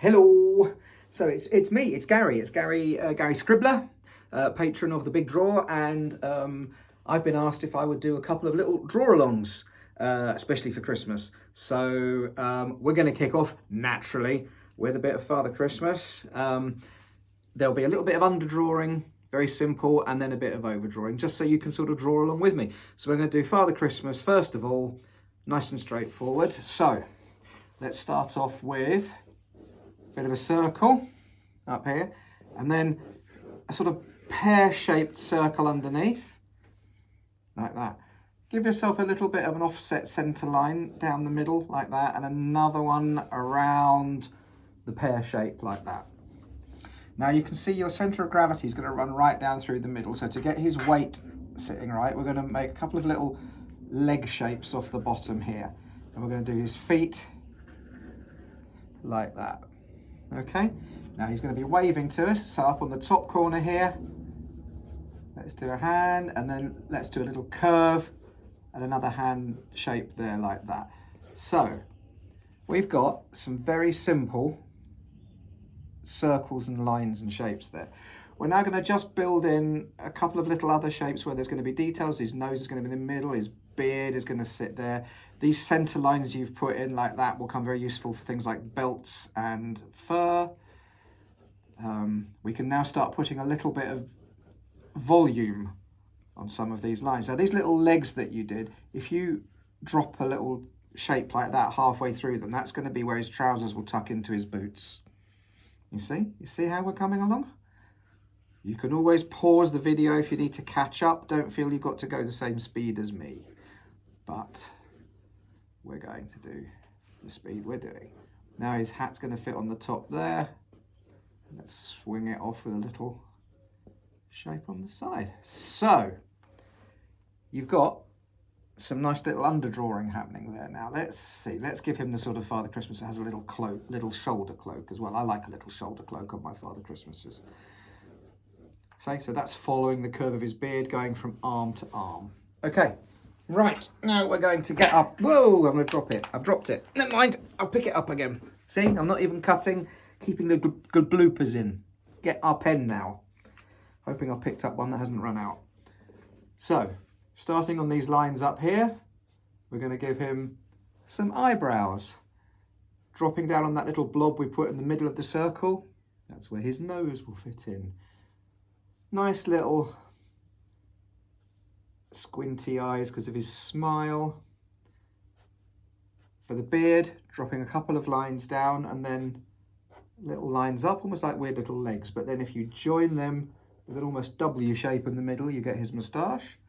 Hello. So it's me. It's Gary. It's Gary Scribbler, patron of the Big Draw, and I've been asked if I would do a couple of little draw-alongs, especially for Christmas. So we're going to kick off naturally with a bit of Father Christmas. There'll be a little bit of underdrawing, very simple, and then a bit of overdrawing, just so you can sort of draw along with me. So we're going to do Father Christmas first of all, nice and straightforward. So let's start off with bit of a circle up here, and then a sort of pear-shaped circle underneath, like that. Give yourself a little bit of an offset centre line down the middle, like that, and another one around the pear shape, like that. Now you can see your centre of gravity is going to run right down through the middle, so to get his weight sitting right, we're going to make a couple of little leg shapes off the bottom here, and we're going to do his feet like that. Okay, now he's going to be waving to us, so up on the top corner here, let's do a hand, and then let's do a little curve and another hand shape there like that. So we've got some very simple circles and lines and shapes there. We're now going to just build in a couple of little other shapes where there's going to be details. His nose is going to be in the middle, his beard is going to sit there. These centre lines you've put in like that will come very useful for things like belts and fur. We can now start putting a little bit of volume on some of these lines. Now these little legs that you did, if you drop a little shape like that halfway through them, that's going to be where his trousers will tuck into his boots. You see how we're coming along? You can always pause the video if you need to catch up. Don't feel you've got to go the same speed as me, but we're going to do the speed we're doing. Now his hat's going to fit on the top there. Let's swing it off with a little shape on the side. So you've got some nice little underdrawing happening there. Now let's see, let's give him the sort of Father Christmas that has a little cloak, little shoulder cloak as well. I like a little shoulder cloak on my Father Christmases. So that's following the curve of his beard, going from arm to arm. Okay, right, now we're going to get up. Whoa, I'm going to drop it. I've dropped it. Never mind, I'll pick it up again. See, I'm not even cutting, keeping the good bloopers in. Get our pen now. Hoping I picked up one that hasn't run out. So, starting on these lines up here, we're going to give him some eyebrows. Dropping down on that little blob we put in the middle of the circle, that's where his nose will fit in. Nice little squinty eyes because of his smile. For the beard, dropping a couple of lines down and then little lines up, almost like weird little legs. But then if you join them with an almost W shape in the middle, you get his moustache.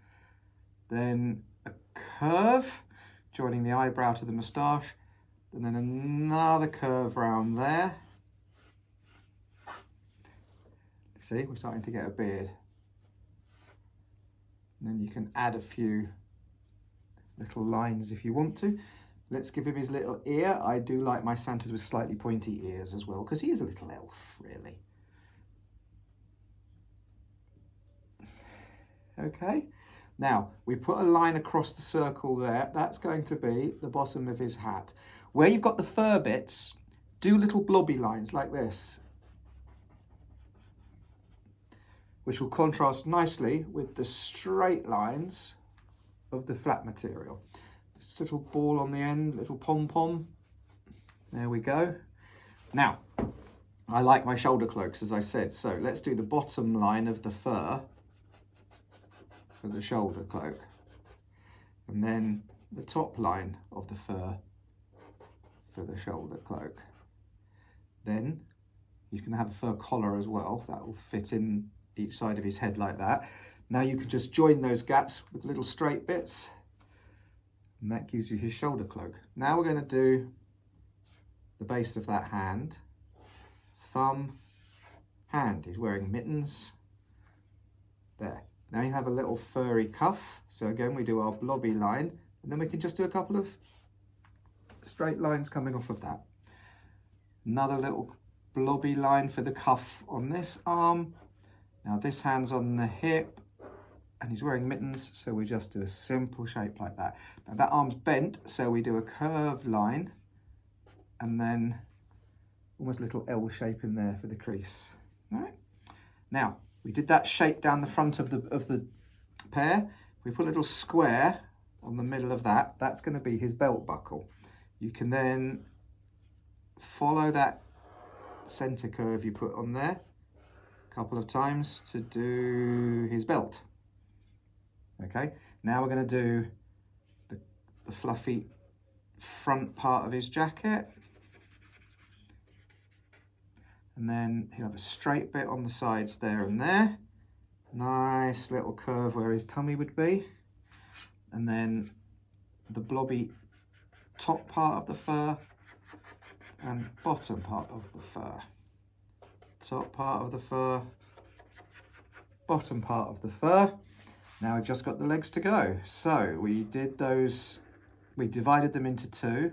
Then a curve, joining the eyebrow to the moustache. And then another curve round there. See, we're starting to get a beard. And then you can add a few little lines if you want to. Let's give him his little ear. I do like my Santas with slightly pointy ears as well, because he is a little elf, really. Okay, now we put a line across the circle there. That's going to be the bottom of his hat. Where you've got the fur bits, do little blobby lines like this, which will contrast nicely with the straight lines of the flat material. This little ball on the end, little pom-pom. There we go. Now, I like my shoulder cloaks, as I said, so let's do the bottom line of the fur for the shoulder cloak, and then the top line of the fur for the shoulder cloak. Then he's going to have a fur collar as well. That will fit in each side of his head like that. Now you can just join those gaps with little straight bits, and that gives you his shoulder cloak. Now we're going to do the base of that hand, thumb, hand. He's wearing mittens. There. Now you have a little furry cuff. So again, we do our blobby line, and then we can just do a couple of straight lines coming off of that. Another little blobby line for the cuff on this arm. Now this hand's on the hip, and he's wearing mittens, so we just do a simple shape like that. Now that arm's bent, so we do a curved line, and then almost a little L shape in there for the crease. All right. Now, we did that shape down the front of the pair. We put a little square on the middle of that. That's going to be his belt buckle. You can then follow that center curve you put on there a couple of times to do his belt. Okay, now we're going to do the fluffy front part of his jacket. And then he'll have a straight bit on the sides there and there. Nice little curve where his tummy would be. And then the blobby top part of the fur and bottom part of the fur. Top part of the fur, bottom part of the fur. Now we've just got the legs to go. So we did those, we divided them into two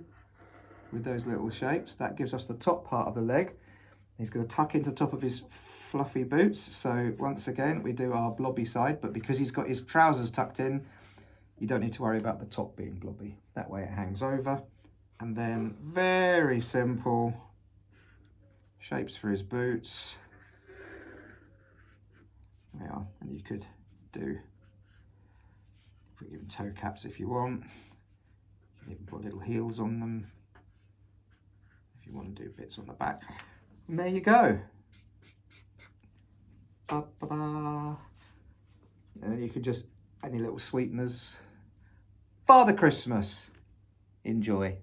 with those little shapes. That gives us the top part of the leg. He's going to tuck into the top of his fluffy boots. So once again, we do our blobby side, but because he's got his trousers tucked in, you don't need to worry about the top being blobby. That way it hangs over. And then very simple shapes for his boots. There we are. And you could do, put even toe caps if you want. You can even put little heels on them if you want to do bits on the back. And there you go. Ba-ba-ba. And you could just, any little sweeteners. Father Christmas. Enjoy.